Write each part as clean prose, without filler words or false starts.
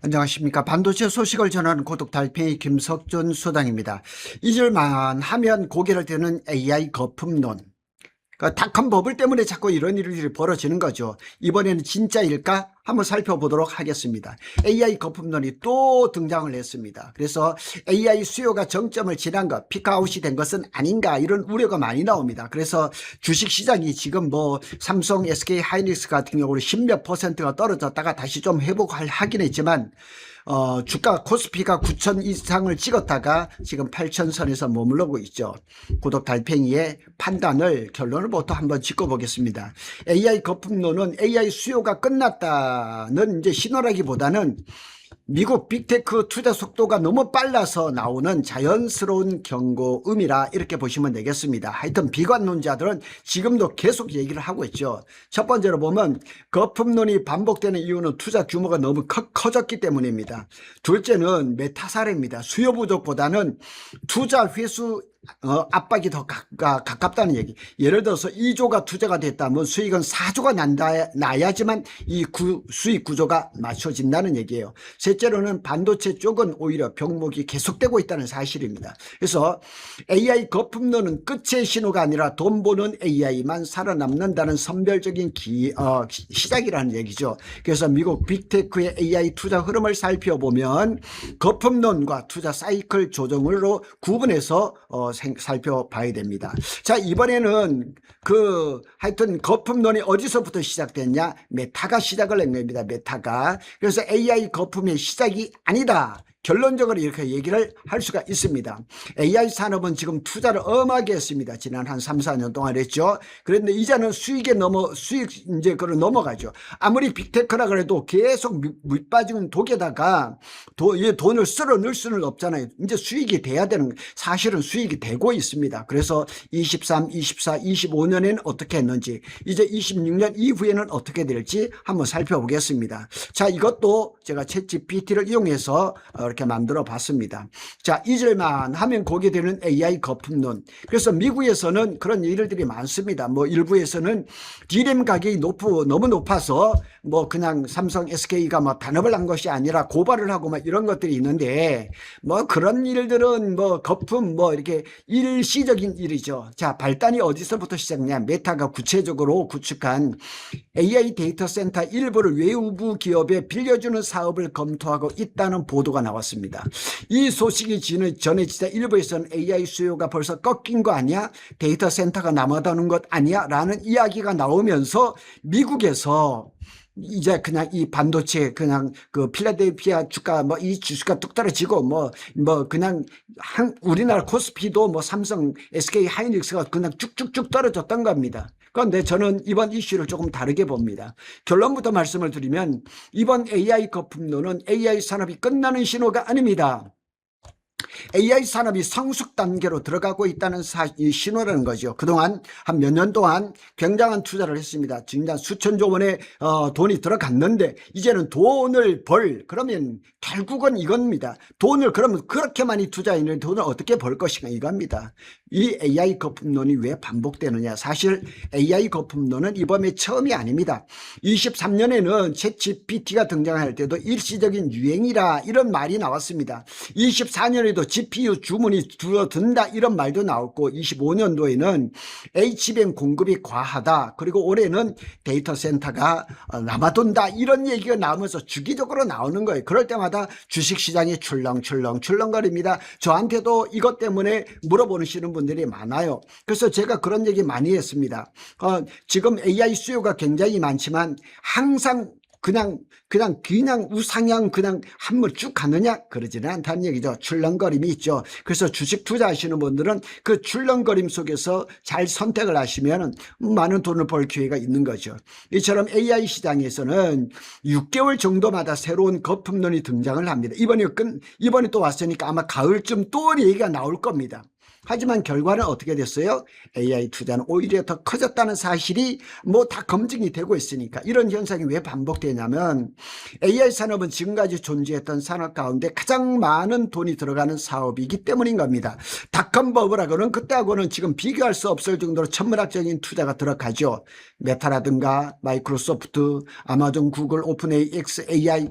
안녕하십니까. 반도체 소식을 전하는 고독 달팽이 김석준 소장입니다. 잊을만 하면 고개를 드는 AI 거품론. 닷컴 버블 때문에 자꾸 이런 일이 벌어지는 거죠. 이번에는 진짜일까? 한번 살펴보도록 하겠습니다. AI 거품론이 또 등장을 했습니다. 그래서 AI 수요가 정점을 지난 것, 피크아웃이 된 것은 아닌가, 이런 우려가 많이 나옵니다. 그래서 주식시장이 지금 삼성, SK 하이닉스 같은 경우는 10몇 %가 떨어졌다가 다시 좀 회복하긴 했지만 주가 코스피가 9천 이상을 찍었다가 지금 8천 선에서 머무르고 있죠. 구독 달팽이의 판단을, 결론을부터 한번 짚고 보겠습니다. AI 거품론은 AI 수요가 끝났다는 이제 신호라기보다는 미국 빅테크 투자 속도가 너무 빨라서 나오는 자연스러운 경고음이라 이렇게 보시면 되겠습니다. 하여튼 비관론자들은 지금도 계속 얘기를 하고 있죠. 첫 번째로 보면 거품론이 반복되는 이유는 투자 규모가 너무 커졌기 때문입니다. 둘째는 메타사례입니다. 수요 부족보다는 투자 회수 압박이 더 가깝다는 얘기. 예를 들어서 2조가 투자가 됐다면 수익은 4조가 나야지만 이 수익 구조가 맞춰진다는 얘기예요. 셋째로는 반도체 쪽은 오히려 병목이 계속되고 있다는 사실입니다. 그래서 AI 거품론은 끝의 신호가 아니라 돈 버는 AI만 살아남는다는 선별적인 시작이라는 얘기죠. 그래서 미국 빅테크의 AI 투자 흐름을 살펴보면 거품론과 투자 사이클 조정으로 구분해서 살펴봐야 됩니다. 자, 이번에는 하여튼 거품론이 어디서부터 시작됐냐? 메타가 시작을 한 겁니다. 메타가. 그래서 AI 거품의 시작이 아니다, 결론적으로 이렇게 얘기를 할 수가 있습니다. AI 산업은 지금 투자를 엄하게 했습니다. 지난 한 3, 4년 동안 했죠. 그런데 이제는 수익 이제 그걸 넘어가죠. 아무리 빅테크라 그래도 계속 밑빠진 독에다가 돈을 쓸어 넣을 수는 없잖아요. 이제 수익이 돼야 되는, 사실은 수익이 되고 있습니다. 그래서 23, 24, 25년에는 어떻게 했는지, 이제 26년 이후에는 어떻게 될지 한번 살펴보겠습니다. 자, 이것도 제가 챗GPT를 이용해서 이렇게 만들어 봤습니다. 자, 잊을만 하면 고게 되는 AI 거품론. 그래서 미국에서는 그런 일들이 많습니다. 일부에서는 D램 가격이 너무 높아서 그냥 삼성, SK가 단업을 한 것이 아니라 고발을 하고 이런 것들이 있는데, 그런 일들은 거품 이렇게 일시적인 일이죠. 자, 발단이 어디서부터 시작냐? 메타가 구체적으로 구축한 AI 데이터 센터 일부를 외부 기업에 빌려주는 사업을 검토하고 있다는 보도가 나왔습니다. 이 소식이 전해지자 일부에서는 AI 수요가 벌써 꺾인 거 아니야? 데이터 센터가 남아도는 것 아니야? 라는 이야기가 나오면서 미국에서 이제 그냥 이 반도체 그냥 필라델피아 주가 이 지수가 뚝 떨어지고 그냥 우리나라 코스피도 삼성, SK 하이닉스가 그냥 쭉쭉쭉 떨어졌던 겁니다. 그런데 저는 이번 이슈를 조금 다르게 봅니다. 결론부터 말씀을 드리면 이번 AI 거품론은 AI 산업이 끝나는 신호가 아닙니다. AI 산업이 성숙 단계로 들어가고 있다는 신호라는 거죠. 그동안 한 몇 년 동안 굉장한 투자를 했습니다. 진짜 수천조 원의 돈이 들어갔는데 이제는 돈을 그러면 결국은 이겁니다. 그러면 그렇게 많이 투자했는데 돈을 어떻게 벌 것인가, 이겁니다. 이 AI 거품론이 왜 반복되느냐? 사실 AI 거품론은 이번에 처음이 아닙니다. 23년에는 챗GPT가 등장할 때도 일시적인 유행이라 이런 말이 나왔습니다. 24년에도 GPU 주문이 줄어든다 이런 말도 나왔고, 25년도에는 H뱅 공급이 과하다, 그리고 올해는 데이터 센터가 남아돈다, 이런 얘기가 나오면서 주기적으로 나오는 거예요. 그럴 때마다 주식시장이 출렁거립니다. 저한테도 이것 때문에 물어보시는 분들이 많아요. 그래서 제가 그런 얘기 많이 했습니다. 지금 AI 수요가 굉장히 많지만 항상 그냥 우상향 한물 쭉 가느냐? 그러지는 않다는 얘기죠. 출렁거림이 있죠. 그래서 주식 투자하시는 분들은 그 출렁거림 속에서 잘 선택을 하시면 많은 돈을 벌 기회가 있는 거죠. 이처럼 AI 시장에서는 6개월 정도마다 새로운 거품론이 등장을 합니다. 이번에 또 왔으니까 아마 가을쯤 또 얘기가 나올 겁니다. 하지만 결과는 어떻게 됐어요? AI 투자는 오히려 더 커졌다는 사실이 다 검증이 되고 있으니까. 이런 현상이 왜 반복되냐면 AI 산업은 지금까지 존재했던 산업 가운데 가장 많은 돈이 들어가는 사업이기 때문인 겁니다. 닷컴 버블하고는 그때하고는 지금 비교할 수 없을 정도로 천문학적인 투자가 들어가죠. 메타라든가 마이크로소프트, 아마존, 구글, 오픈AI, xAI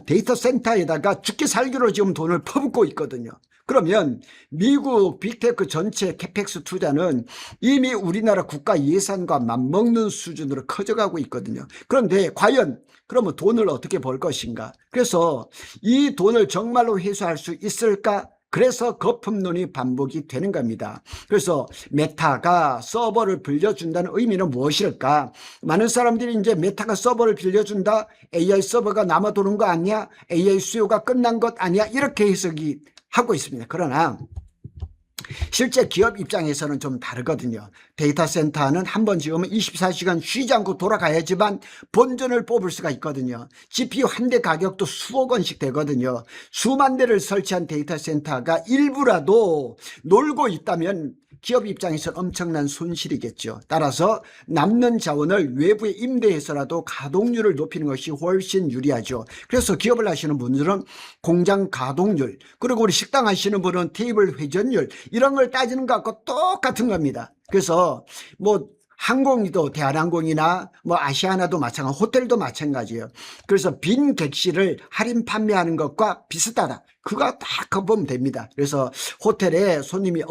데이터 센터에다가 죽기 살기로 지금 돈을 퍼붓고 있거든요. 그러면 미국 빅테크 전체 캐펙스 투자는 이미 우리나라 국가 예산과 맞먹는 수준으로 커져가고 있거든요. 그런데 과연 그러면 돈을 어떻게 벌 것인가? 그래서 이 돈을 정말로 회수할 수 있을까? 그래서 거품론이 반복이 되는 겁니다. 그래서 메타가 서버를 빌려준다는 의미는 무엇일까? 많은 사람들이 이제 메타가 서버를 빌려준다? AI 서버가 남아도는 거 아니야? AI 수요가 끝난 것 아니야? 이렇게 해석이 하고 있습니다. 그러나 실제 기업 입장에서는 좀 다르거든요. 데이터 센터는 한 번 지으면 24시간 쉬지 않고 돌아가야지만 본전을 뽑을 수가 있거든요. GPU 한 대 가격도 수억 원씩 되거든요. 수만 대를 설치한 데이터 센터가 일부라도 놀고 있다면 기업 입장에서는 엄청난 손실이겠죠. 따라서 남는 자원을 외부에 임대해서라도 가동률을 높이는 것이 훨씬 유리하죠. 그래서 기업을 하시는 분들은 공장 가동률, 그리고 우리 식당 하시는 분은 테이블 회전율, 이런 걸 따지는 것과 똑같은 겁니다. 그래서 항공도 대한항공이나 아시아나도 마찬가지, 호텔도 마찬가지예요. 그래서 빈 객실을 할인 판매하는 것과 비슷하다. 그거 딱 보면 됩니다. 그래서 호텔에 손님이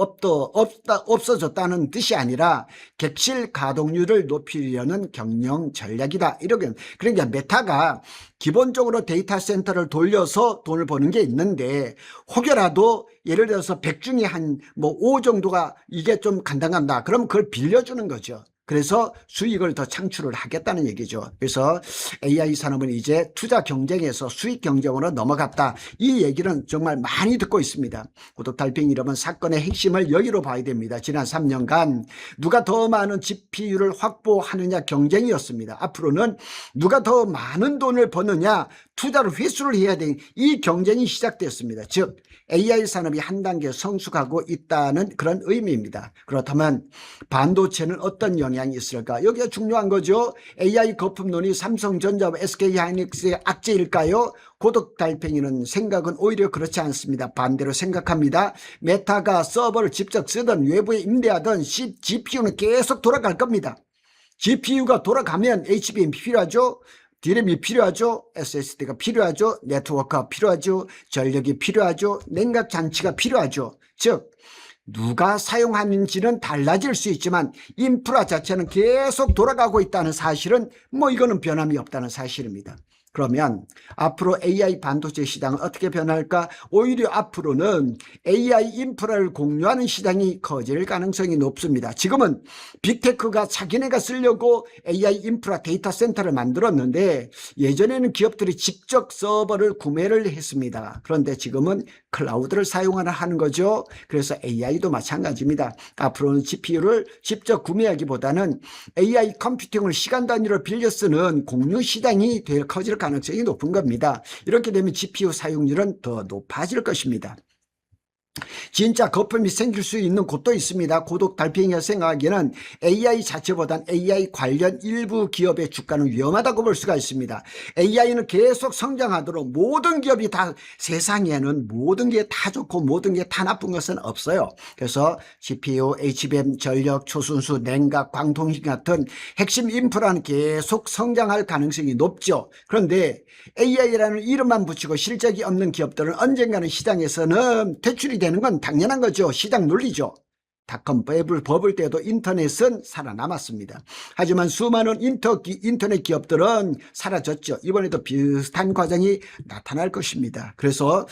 없어졌다는 뜻이 아니라 객실 가동률을 높이려는 경영 전략이다. 이렇게. 그러니까 메타가 기본적으로 데이터 센터를 돌려서 돈을 버는 게 있는데 혹여라도 예를 들어서 100 중에 한 5 정도가 이게 좀 간당간다. 그럼 그걸 빌려주는 거죠. 그래서 수익을 더 창출을 하겠다는 얘기죠. 그래서 AI 산업은 이제 투자 경쟁에서 수익 경쟁으로 넘어갔다. 이 얘기는 정말 많이 듣고 있습니다. 구독달팽이 여러분, 사건의 핵심을 여기로 봐야 됩니다. 지난 3년간 누가 더 많은 GPU를 확보하느냐 경쟁이었습니다. 앞으로는 누가 더 많은 돈을 버느냐, 투자를 회수를 해야 되는 이 경쟁이 시작됐습니다. 즉 AI 산업이 한 단계 성숙하고 있다는 그런 의미입니다. 그렇다면 반도체는 어떤 영향이 있을까? 여기가 중요한 거죠. AI 거품론이 삼성전자와 SK하이닉스의 악재일까요? 고독달팽이는 생각은 오히려 그렇지 않습니다. 반대로 생각합니다. 메타가 서버를 직접 쓰든 외부에 임대하든 GPU는 계속 돌아갈 겁니다. GPU가 돌아가면 HBM이 필요하죠. DRAM이 필요하죠. SSD가 필요하죠. 네트워크가 필요하죠. 전력이 필요하죠. 냉각 장치가 필요하죠. 즉 누가 사용하는지는 달라질 수 있지만 인프라 자체는 계속 돌아가고 있다는 사실은 이거는 변함이 없다는 사실입니다. 그러면 앞으로 AI 반도체 시장은 어떻게 변할까? 오히려 앞으로는 AI 인프라를 공유하는 시장이 커질 가능성이 높습니다. 지금은 빅테크가 자기네가 쓰려고 AI 인프라 데이터 센터를 만들었는데 예전에는 기업들이 직접 서버를 구매를 했습니다. 그런데 지금은 클라우드를 하는 거죠. 그래서 AI도 마찬가지입니다. 앞으로는 GPU를 직접 구매하기보다는 AI 컴퓨팅을 시간 단위로 빌려 쓰는 공유 시장이 커질 가능성이 높은 겁니다. 이렇게 되면 GPU 사용률은 더 높아질 것입니다. 진짜 거품이 생길 수 있는 곳도 있습니다. 고독달팽이가 생각하기에는 AI 자체보단 AI 관련 일부 기업의 주가는 위험하다고 볼 수가 있습니다. AI는 계속 성장하도록 모든 기업이 다, 세상에는 모든 게 다 좋고 모든 게 다 나쁜 것은 없어요. 그래서 GPU, HBM, 전력, 초순수, 냉각, 광통신 같은 핵심 인프라는 계속 성장할 가능성이 높죠. 그런데 AI라는 이름만 붙이고 실적이 없는 기업들은 언젠가는 시장에서는 퇴출이 되는 건 당연한 거죠. 시장 논리죠. 닷컴 버블 때도 인터넷은 살아남았습니다. 하지만 수많은 인터넷 기업들은 사라졌죠. 이번에도 비슷한 과정이 나타날 것입니다. 그래서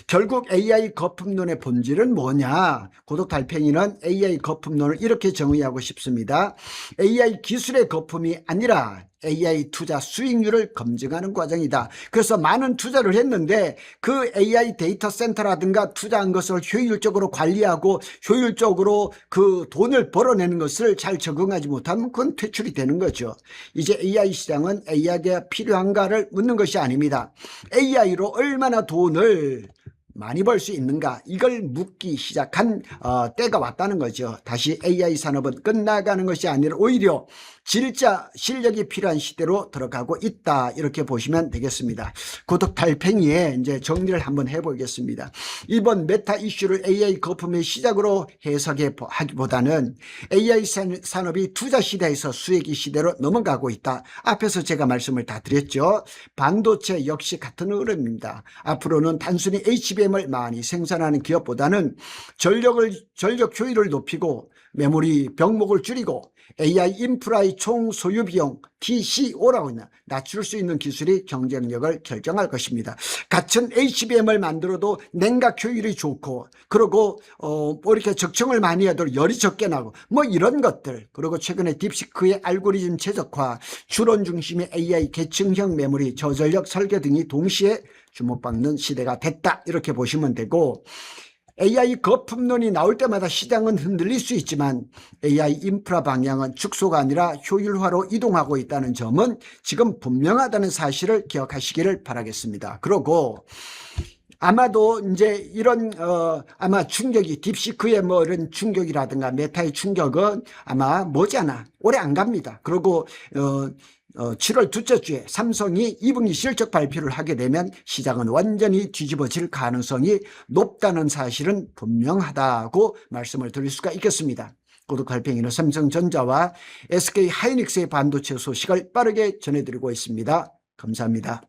결국 AI 거품론의 본질은 뭐냐? 고독달팽이는 AI 거품론을 이렇게 정의하고 싶습니다. AI 기술의 거품이 아니라 AI 투자 수익률을 검증하는 과정이다. 그래서 많은 투자를 했는데 그 AI 데이터 센터라든가 투자한 것을 효율적으로 관리하고 효율적으로 그 돈을 벌어내는 것을 잘 적응하지 못하면 그건 퇴출이 되는 거죠. 이제 AI 시장은 AI가 필요한가를 묻는 것이 아닙니다. AI로 얼마나 돈을 많이 벌 수 있는가, 이걸 묻기 시작한 때가 왔다는 거죠. 다시 AI 산업은 끝나가는 것이 아니라 오히려 진짜 실력이 필요한 시대로 들어가고 있다, 이렇게 보시면 되겠습니다. 구독 달팽이에 이제 정리를 한번 해보겠습니다. 이번 메타 이슈를 AI 거품의 시작으로 해석해 하기보다는 AI 산업이 투자 시대에서 수익의 시대로 넘어가고 있다. 앞에서 제가 말씀을 다 드렸죠. 반도체 역시 같은 흐름입니다. 앞으로는 단순히 HBM을 많이 생산하는 기업보다는 전력 효율을 높이고 메모리 병목을 줄이고 AI 인프라의 총 소유 비용 TCO라고 있나 낮출 수 있는 기술이 경쟁력을 결정할 것입니다. 같은 HBM을 만들어도 냉각 효율이 좋고, 그리고 뭐 이렇게 적청을 많이 해도 열이 적게 나고 뭐 이런 것들, 그리고 최근에 딥시크의 알고리즘 최적화, 추론 중심의 AI 계층형 메모리, 저전력 설계 등이 동시에 주목받는 시대가 됐다, 이렇게 보시면 되고, AI 거품론이 나올 때마다 시장은 흔들릴 수 있지만 AI 인프라 방향은 축소가 아니라 효율화로 이동하고 있다는 점은 지금 분명하다는 사실을 기억하시기를 바라겠습니다. 그리고 아마도 이제 이런 아마 충격이 딥시크의 뭐 이런 충격이라든가 메타의 충격은 아마 머지않아 오래 안 갑니다. 그리고 7월 둘째 주에 삼성이 2분기 실적 발표를 하게 되면 시장은 완전히 뒤집어질 가능성이 높다는 사실은 분명하다고 말씀을 드릴 수가 있겠습니다. 구독 달팽이는 삼성전자와 SK 하이닉스의 반도체 소식을 빠르게 전해드리고 있습니다. 감사합니다.